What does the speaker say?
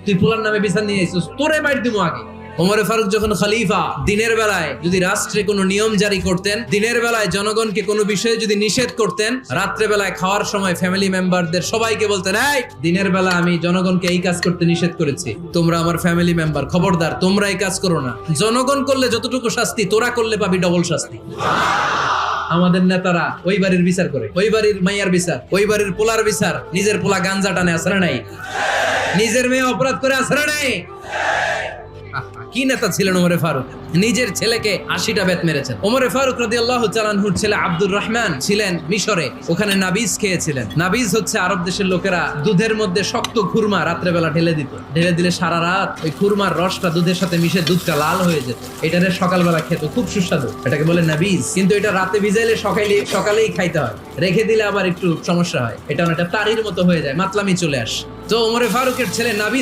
তুই পোলার নামে বিচার নিয়ে এসেছিস, তোরে মাইর দিব আগে। ওমরে ফারুক যখন খলিফা, দিনের বেলায় যদি রাষ্ট্রে কোনো নিয়ম জারি করতেন, দিনের বেলায় জনগণকে কোনো বিষয়ে যদি নিষেধ করতেন, রাত্রে বেলায় খাওয়ার সময় ফ্যামিলি মেম্বারদের সবাইকে বলতেন, এই দিনের বেলা আমি জনগণকে এই কাজ করতে নিষেধ করেছি, তোমরা আমার ফ্যামিলি মেম্বার, খবরদার তোমরা এই কাজ করো না। জনগণ করলে যতটুকু শাস্তি, তোরা করলে পাবি ডবল শাস্তি। আমাদের নেতারা ওই বাড়ির বিচার করে, ওই বাড়ির মাইয়ার বিচার, ওই বাড়ির পোলার বিচার, নিজের পোলা গাঞ্জা টানে আসরে নাই, নিজের মেয়ে অপরাধ করে আসরে নাই। কি নেতা ছিলেন ওমরে ফারুক, নিজের ছেলেকে 80টা বেত মেরেছেন। ওমরে ফারুক রাদিয়াল্লাহু তাআলা আনহুর ছেলে আব্দুর রহমান ছিলেন মিশরে, ওখানে নাবিজ খেয়েছিলেন। নাবিজ হচ্ছে আরব দেশের লোকেরা দুধের মধ্যে শক্ত খুরমা রাত্রেবেলা ঢেলে দিত, ঢেলে দিলে সারা রাত ওই খুরমার রসটা দুধের সাথে মিশে দুধটা লাল হয়ে যেত, এটারে সকালবেলা খেত, খুব সুস্বাদু, এটাকে বলে নাবিজ। কিন্তু এটা রাতে ভিজাইলে সকালেই খাইতে হয়, রেখে দিলে আবার একটু সমস্যা হয়, এটা অনেকটা তারির মতো হয়ে যায়, মাতলামি চলে আসে। তো ওমরে ফারুকের ছেলে নাবিজ